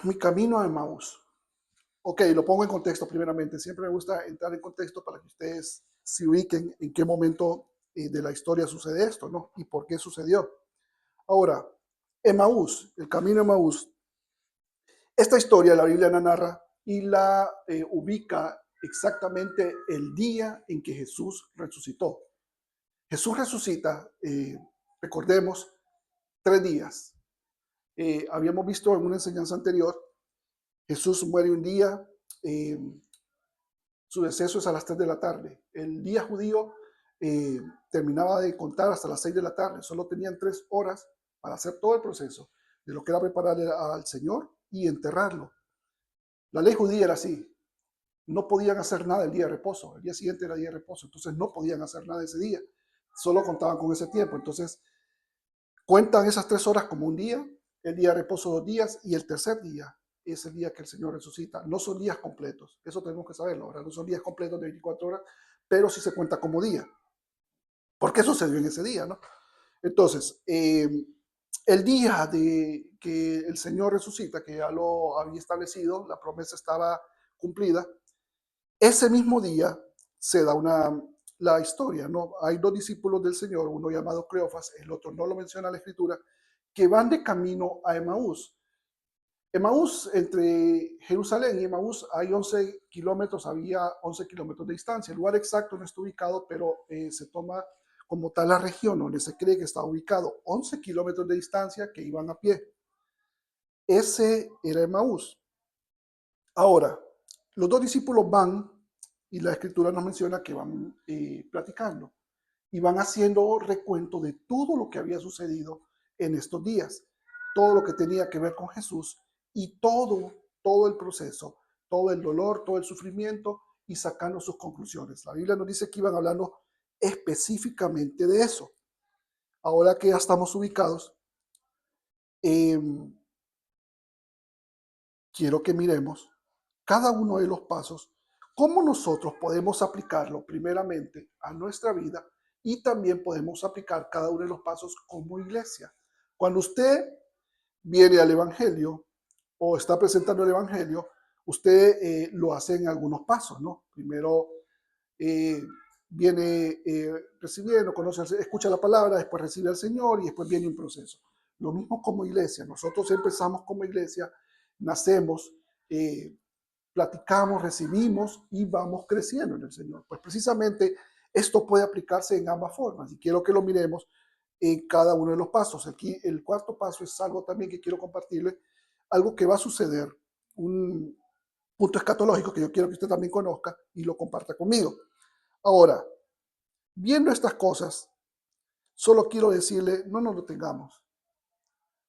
Mi camino a Emaús. Ok, lo pongo en contexto primeramente. Siempre me gusta entrar en contexto para que ustedes se ubiquen en qué momento de la historia sucede esto, ¿no? Y por qué sucedió. Ahora, Emaús, el camino a Emaús. Esta historia la Biblia la narra y la ubica exactamente el día en que Jesús resucitó. Jesús resucita, recordemos, 3 días. Habíamos visto en una enseñanza anterior, Jesús muere un día, eh, su deceso es a las 3 de la tarde. El día judío eh, terminaba de contar hasta las 6 de la tarde. Solo tenían 3 horas para hacer todo el proceso de lo que era preparar al Señor y enterrarlo. La ley judía era así. No podían hacer nada el día de reposo. El día siguiente era día de reposo. Entonces no podían hacer nada ese día. Solo contaban con ese tiempo. Entonces cuentan esas 3 horas como un día, el día de reposo 2 días y el tercer día es el día que el Señor resucita. No son días completos, eso tenemos que saberlo, ¿verdad? No son días completos de 24 horas, pero sí se cuenta como día. ¿Por qué sucedió en ese día, no? Entonces, el día de que el Señor resucita, que ya lo había establecido, la promesa estaba cumplida, ese mismo día se da la historia, ¿no? Hay 2 discípulos del Señor, uno llamado Cleofas, el otro no lo menciona la Escritura, que van de camino a Emaús. Emaús, entre Jerusalén y Emaús hay 11 kilómetros, había 11 kilómetros de distancia. El lugar exacto no está ubicado, pero se toma como tal la región donde se cree que está ubicado. 11 kilómetros de distancia que iban a pie. Ese era Emaús. Ahora, los 2 discípulos van, y la Escritura nos menciona que van platicando, y van haciendo recuento de todo lo que había sucedido en estos días, todo lo que tenía que ver con Jesús y todo el proceso, todo el dolor, todo el sufrimiento y sacando sus conclusiones. La Biblia nos dice que iban hablando específicamente de eso. Ahora que ya estamos ubicados, eh, quiero que miremos cada uno de los pasos, cómo nosotros podemos aplicarlo primeramente a nuestra vida y también podemos aplicar cada uno de los pasos como iglesia. Cuando usted viene al Evangelio o está presentando el Evangelio, usted lo hace en algunos pasos, ¿no? Primero eh, viene recibiendo, conoce, escucha la palabra, después recibe al Señor y después viene un proceso. Lo mismo como iglesia. Nosotros empezamos como iglesia, nacemos, platicamos, recibimos y vamos creciendo en el Señor. Pues precisamente esto puede aplicarse en ambas formas y quiero que lo miremos en cada uno de los pasos. Aquí el cuarto paso es algo también que quiero compartirle, algo que va a suceder, un punto escatológico que yo quiero que usted también conozca y lo comparta conmigo. Ahora, viendo estas cosas, solo quiero decirle, no nos detengamos.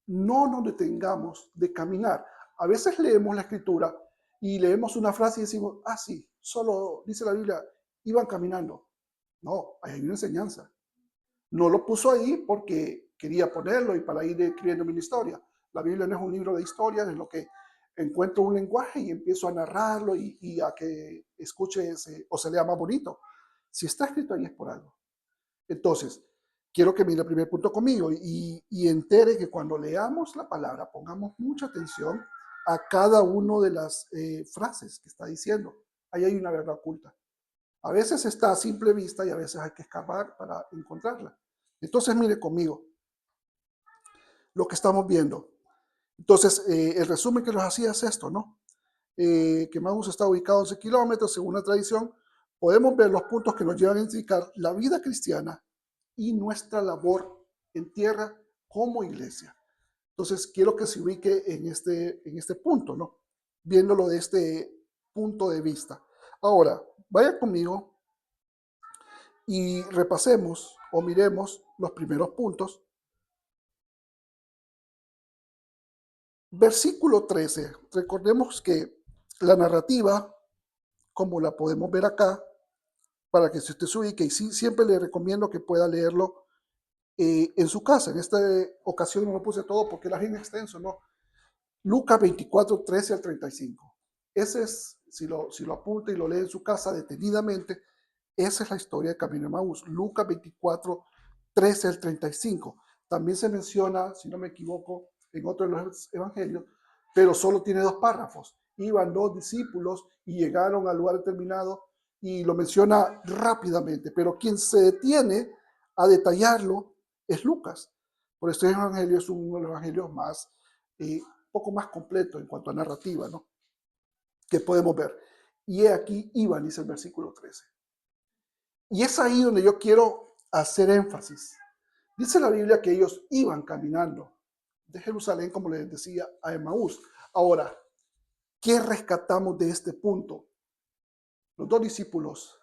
No nos detengamos de caminar. A veces leemos la Escritura y leemos una frase y decimos, ah, sí, solo dice la Biblia, iban caminando. No, hay una enseñanza. No lo puso ahí porque quería ponerlo y para ir escribiendo mi historia. La Biblia no es un libro de historias en lo que encuentro un lenguaje y empiezo a narrarlo y a que escuche o se lea más bonito. Si está escrito ahí es por algo. Entonces, quiero que mire el primer punto conmigo y entere que cuando leamos la palabra pongamos mucha atención a cada una de las frases que está diciendo. Ahí hay una verdad oculta. A veces está a simple vista y a veces hay que escarbar para encontrarla. Entonces, mire conmigo lo que estamos viendo. Entonces, el resumen que nos hacía es esto, ¿no? Que Emaús está ubicado a 11 kilómetros, según la tradición. Podemos ver los puntos que nos llevan a indicar la vida cristiana y nuestra labor en tierra como iglesia. Entonces, quiero que se ubique en este punto, ¿no? Viéndolo de este punto de vista. Ahora, vaya conmigo y repasemos o miremos los primeros puntos. Versículo 13. Recordemos que la narrativa, como la podemos ver acá, para que usted se ubique, y sí, siempre le recomiendo que pueda leerlo en su casa. En esta ocasión no lo puse todo porque era bien extenso, ¿no? Lucas 24, 13 al 35. Ese es, si lo apunta y lo lee en su casa detenidamente, esa es la historia de Camino de Maús. Lucas 24, 13 al 35. También se menciona, si no me equivoco, en otro de los evangelios, pero solo tiene 2 párrafos. Iban 2 discípulos y llegaron al lugar determinado y lo menciona rápidamente, pero quien se detiene a detallarlo es Lucas. Por este evangelio es uno de los evangelios más, poco más completo en cuanto a narrativa, ¿no? Que podemos ver. Y aquí iban, dice el versículo 13. Y es ahí donde yo quiero hacer énfasis. Dice la Biblia que ellos iban caminando de Jerusalén, como les decía, a Emaús. Ahora, ¿qué rescatamos de este punto? Los 2 discípulos,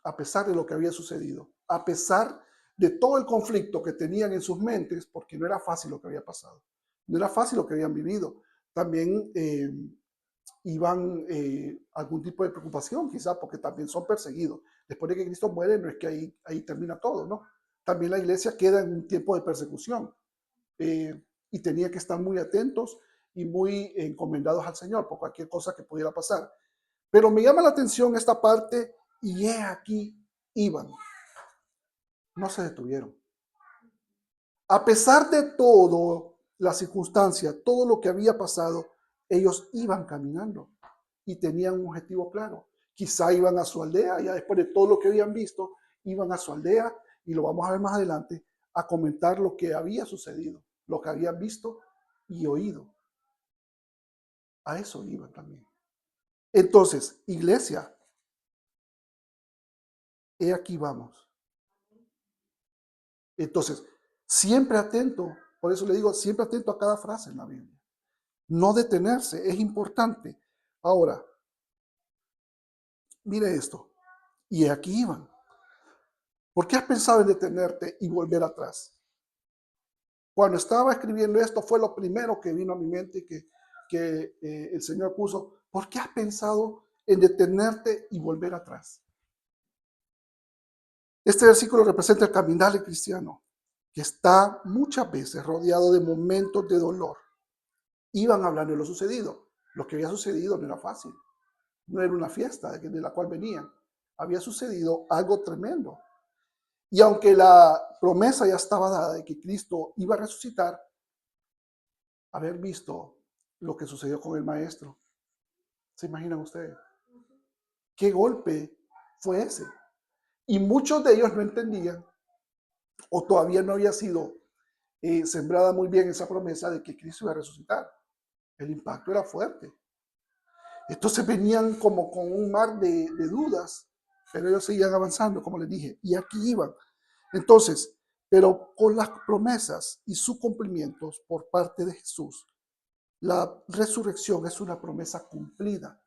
a pesar de lo que había sucedido, a pesar de todo el conflicto que tenían en sus mentes, porque no era fácil lo que había pasado, no era fácil lo que habían vivido, también iban algún tipo de preocupación, quizás porque también son perseguidos. Después de que Cristo muere, no es que ahí termina todo, ¿no? También la iglesia queda en un tiempo de persecución y tenía que estar muy atentos y muy encomendados al Señor por cualquier cosa que pudiera pasar. Pero me llama la atención esta parte y he aquí iban, no se detuvieron. A pesar de todo, la circunstancia, todo lo que había pasado, ellos iban caminando y tenían un objetivo claro. Quizá iban a su aldea, ya después de todo lo que habían visto, iban a su aldea, y lo vamos a ver más adelante, a comentar lo que había sucedido, lo que habían visto y oído. A eso iban también. Entonces, iglesia, he aquí vamos. Entonces, siempre atento, por eso le digo, siempre atento a cada frase en la Biblia. No detenerse, es importante. Ahora, mire esto. Y aquí iban. ¿Por qué has pensado en detenerte y volver atrás? Cuando estaba escribiendo esto fue lo primero que vino a mi mente que el Señor puso. ¿Por qué has pensado en detenerte y volver atrás? Este versículo representa el caminar del cristiano, que está muchas veces rodeado de momentos de dolor. Iban hablando de lo sucedido. Lo que había sucedido no era fácil. No era una fiesta de la cual venían. Había sucedido algo tremendo. Y aunque la promesa ya estaba dada de que Cristo iba a resucitar, haber visto lo que sucedió con el maestro, ¿se imaginan ustedes? ¿Qué golpe fue ese? Y muchos de ellos no entendían o todavía no había sido sembrada muy bien esa promesa de que Cristo iba a resucitar. El impacto era fuerte. Entonces venían como con un mar de dudas, pero ellos seguían avanzando, como les dije, y aquí iban. Entonces, pero con las promesas y sus cumplimientos por parte de Jesús, la resurrección es una promesa cumplida.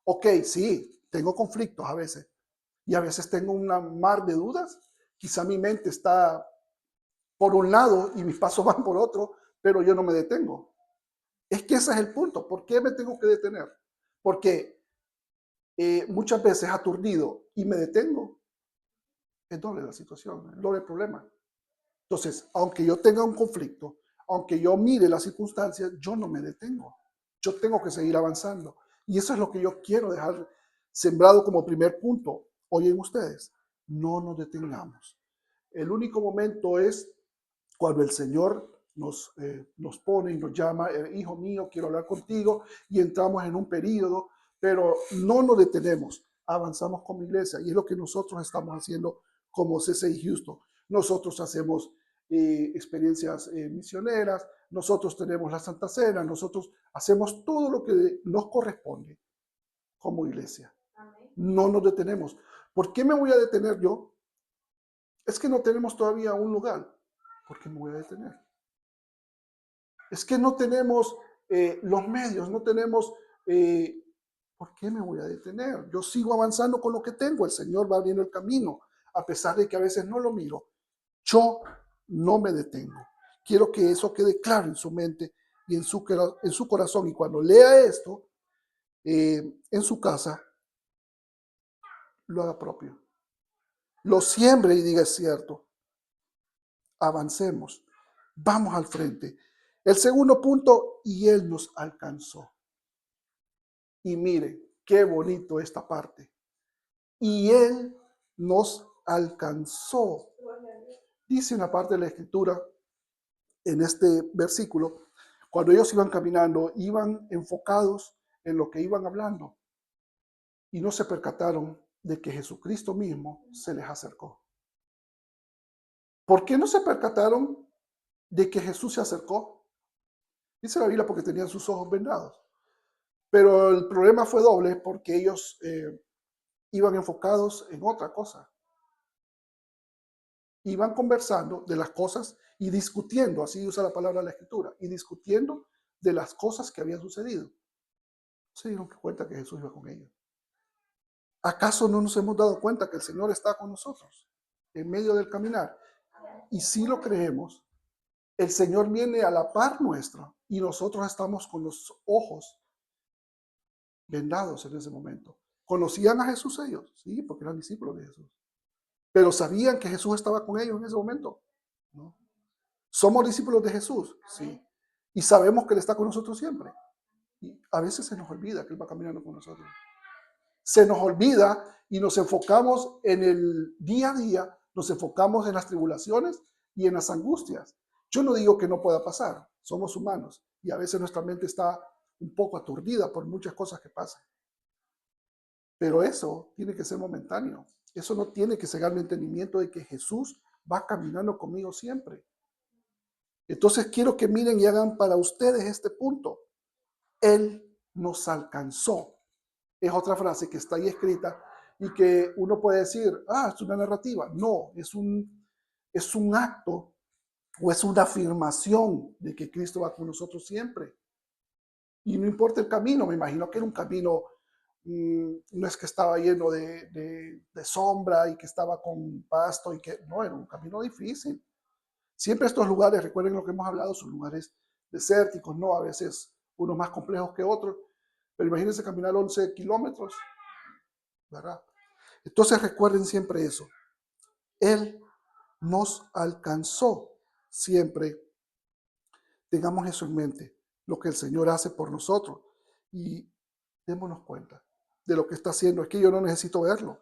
Ok, sí, tengo conflictos a veces y a veces tengo una mar de dudas. Quizá mi mente está por un lado y mis pasos van por otro, pero yo no me detengo. Es que ese es el punto. ¿Por qué me tengo que detener? Porque muchas veces aturdido y me detengo, es doble la situación, el doble problema. Entonces, aunque yo tenga un conflicto, aunque yo mire las circunstancias, yo no me detengo. Yo tengo que seguir avanzando. Y eso es lo que yo quiero dejar sembrado como primer punto hoy en ustedes. No nos detengamos. El único momento es cuando el Señor nos pone y nos llama, hijo mío, quiero hablar contigo, y entramos en un periodo, pero no nos detenemos, avanzamos como iglesia, y es lo que nosotros estamos haciendo como CCI Houston. Nosotros hacemos experiencias misioneras, nosotros tenemos la Santa Cena, nosotros hacemos todo lo que nos corresponde como iglesia. No nos detenemos. ¿Por qué me voy a detener yo? Es que no tenemos todavía un lugar. ¿Por qué me voy a detener? Es que no tenemos los medios, no tenemos... ¿Por qué me voy a detener? Yo sigo avanzando con lo que tengo. El Señor va abriendo el camino, a pesar de que a veces no lo miro. Yo no me detengo. Quiero que eso quede claro en su mente y en su corazón. Y cuando lea esto en su casa, lo haga propio. Lo siembre y diga: es cierto. Avancemos. Vamos al frente. El segundo punto, y Él nos alcanzó. Y mire, qué bonito esta parte. Y Él nos alcanzó. Dice una parte de la Escritura en este versículo, cuando ellos iban caminando, iban enfocados en lo que iban hablando y no se percataron de que Jesucristo mismo se les acercó. ¿Por qué no se percataron de que Jesús se acercó? Dice la Biblia porque tenían sus ojos vendados. Pero el problema fue doble porque ellos iban enfocados en otra cosa. Iban conversando de las cosas y discutiendo, así usa la palabra de la Escritura, y discutiendo de las cosas que habían sucedido. Se dieron cuenta que Jesús iba con ellos. ¿Acaso no nos hemos dado cuenta que el Señor está con nosotros en medio del caminar? Y si lo creemos, el Señor viene a la par nuestra y nosotros estamos con los ojos vendados en ese momento. ¿Conocían a Jesús ellos? Sí, porque eran discípulos de Jesús. ¿Pero sabían que Jesús estaba con ellos en ese momento? No. ¿Somos discípulos de Jesús? Sí. Y sabemos que Él está con nosotros siempre. Y a veces se nos olvida que Él va caminando con nosotros. Se nos olvida y nos enfocamos en el día a día, nos enfocamos en las tribulaciones y en las angustias. Yo no digo que no pueda pasar, somos humanos y a veces nuestra mente está un poco aturdida por muchas cosas que pasan. Pero eso tiene que ser momentáneo. Eso no tiene que cegar mi entendimiento de que Jesús va caminando conmigo siempre. Entonces quiero que miren y hagan para ustedes este punto. Él nos alcanzó. Es otra frase que está ahí escrita y que uno puede decir, es una narrativa. No, es un acto o es una afirmación de que Cristo va con nosotros siempre. Y no importa el camino, me imagino que era un camino, no es que estaba lleno de sombra y que estaba con pasto y que no, era un camino difícil. Siempre estos lugares, recuerden lo que hemos hablado, son lugares desérticos, ¿no? A veces unos más complejos que otros, pero imagínense caminar 11 kilómetros, ¿verdad? Entonces recuerden siempre eso. Él nos alcanzó. Siempre tengamos eso en mente, lo que el Señor hace por nosotros. Y démonos cuenta de lo que está haciendo. Es que yo no necesito verlo.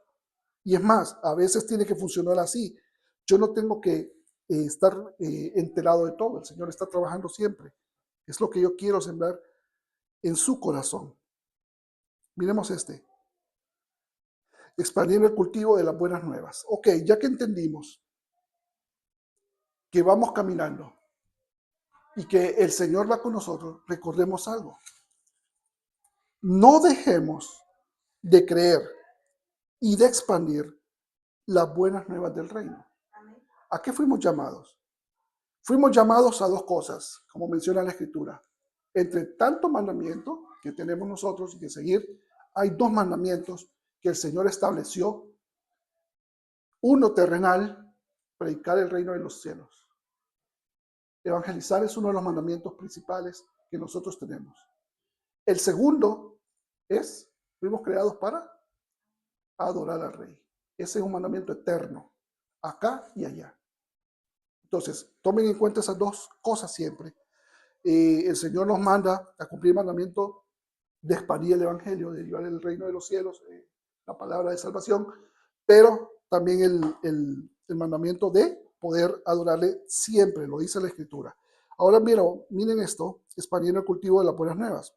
Y es más, a veces tiene que funcionar así. Yo no tengo que estar enterado de todo. El Señor está trabajando siempre. Es lo que yo quiero sembrar en su corazón. Miremos este. Expandiendo el cultivo de las buenas nuevas. Ok, ya que entendimos que vamos caminando y que el Señor va con nosotros, recordemos algo. No dejemos de creer y de expandir las buenas nuevas del reino. ¿A qué fuimos llamados? Fuimos llamados a dos cosas, como menciona la Escritura. Entre tanto mandamiento que tenemos nosotros y que seguir, hay dos mandamientos que el Señor estableció. Uno terrenal, predicar el reino de los cielos. Evangelizar es uno de los mandamientos principales que nosotros tenemos. El segundo es, fuimos creados para adorar al Rey. Ese es un mandamiento eterno, acá y allá. Entonces, tomen en cuenta esas dos cosas siempre. El Señor nos manda a cumplir el mandamiento de expandir el Evangelio, de llevar el reino de los cielos, la palabra de salvación, pero también el mandamiento de poder adorarle siempre, lo dice la Escritura. Ahora miren esto, expandiendo el cultivo de las buenas nuevas.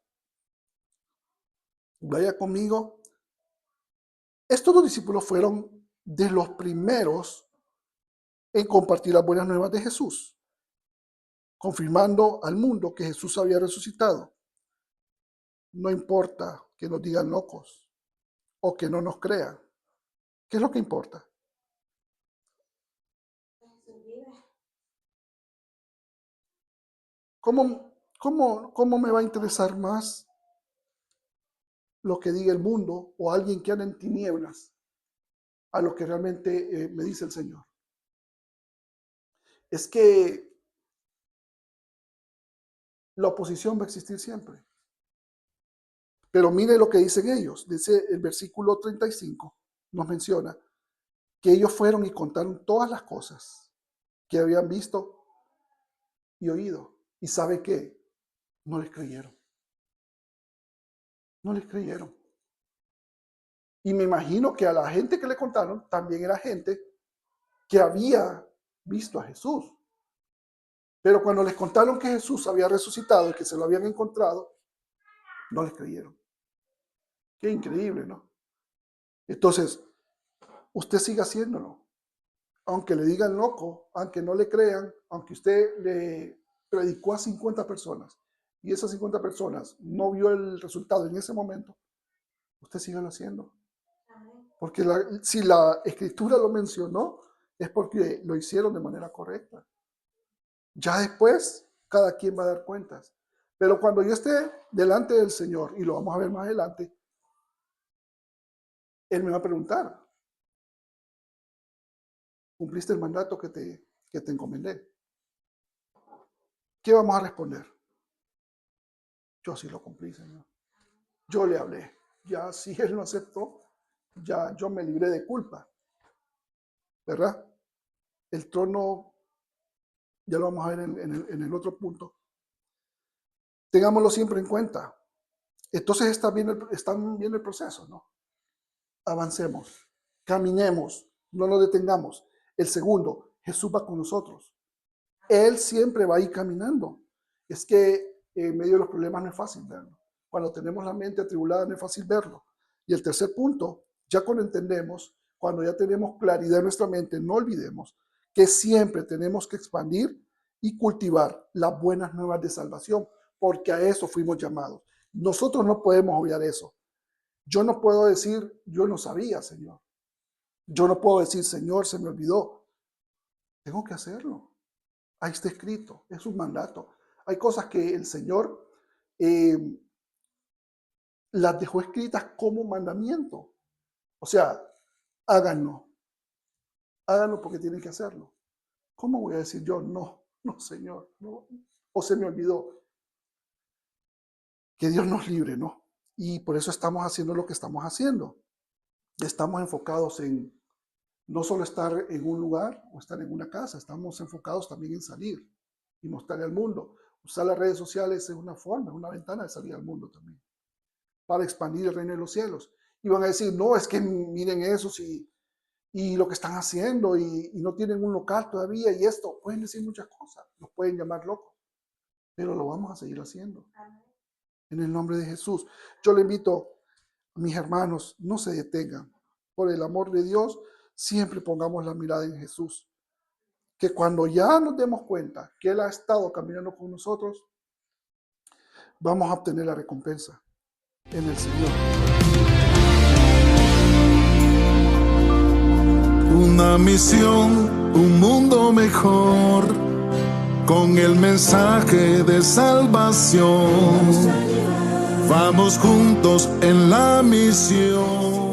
Vaya conmigo. Estos dos discípulos fueron de los primeros en compartir las buenas nuevas de Jesús, confirmando al mundo que Jesús había resucitado. No importa que nos digan locos o que no nos crean. ¿Qué es lo que importa? ¿Cómo me va a interesar más lo que diga el mundo o alguien que anda en tinieblas a lo que realmente me dice el Señor? Es que la oposición va a existir siempre. Pero mire lo que dicen ellos. Dice el versículo 35, nos menciona que ellos fueron y contaron todas las cosas que habían visto y oído. ¿Y sabe qué? No les creyeron. No les creyeron. Y me imagino que a la gente que le contaron también era gente que había visto a Jesús. Pero cuando les contaron que Jesús había resucitado y que se lo habían encontrado, no les creyeron. Qué increíble, ¿no? Entonces, usted siga haciéndolo. Aunque le digan loco, aunque no le crean, aunque usted le predicó a 50 personas y esas 50 personas no vio el resultado en ese momento, usted sígalo haciendo. Porque si la escritura lo mencionó, es porque lo hicieron de manera correcta. Ya después, cada quien va a dar cuentas. Pero cuando yo esté delante del Señor, y lo vamos a ver más adelante, Él me va a preguntar, ¿cumpliste el mandato que te encomendé? ¿Qué vamos a responder? Yo sí lo cumplí, Señor. Yo le hablé. Ya si Él lo aceptó, ya yo me libré de culpa. ¿Verdad? El trono, ya lo vamos a ver en el otro punto. Tengámoslo siempre en cuenta. Entonces están viendo el proceso, ¿no? Avancemos, caminemos, no nos detengamos. El segundo, Jesús va con nosotros. Él siempre va a ir caminando. Es que en medio de los problemas no es fácil verlo. Cuando tenemos la mente atribulada no es fácil verlo. Y el tercer punto, ya cuando entendemos, cuando ya tenemos claridad en nuestra mente, no olvidemos que siempre tenemos que expandir y cultivar las buenas nuevas de salvación, porque a eso fuimos llamados. Nosotros no podemos obviar eso. Yo no puedo decir, yo no sabía, Señor. Yo no puedo decir, Señor, se me olvidó. Tengo que hacerlo. Ahí está escrito, es un mandato. Hay cosas que el Señor las dejó escritas como mandamiento. O sea, háganlo. Háganlo porque tienen que hacerlo. ¿Cómo voy a decir yo, no, Señor, no? O se me olvidó. Que Dios nos libre, ¿no? Y por eso estamos haciendo lo que estamos haciendo. Estamos enfocados en no solo estar en un lugar o estar en una casa, estamos enfocados también en salir y mostrarle al mundo. Usar las redes sociales es una forma, es una ventana de salir al mundo también, para expandir el reino de los cielos. Y van a decir, no, es que miren eso y lo que están haciendo y no tienen un local todavía y esto. Pueden decir muchas cosas, nos pueden llamar locos, pero lo vamos a seguir haciendo. En el nombre de Jesús. Yo le invito a mis hermanos, no se detengan. Por el amor de Dios, siempre pongamos la mirada en Jesús. Que cuando ya nos demos cuenta que Él ha estado caminando con nosotros, vamos a obtener la recompensa en el Señor. Una misión, un mundo mejor, con el mensaje de salvación. Vamos juntos en la misión.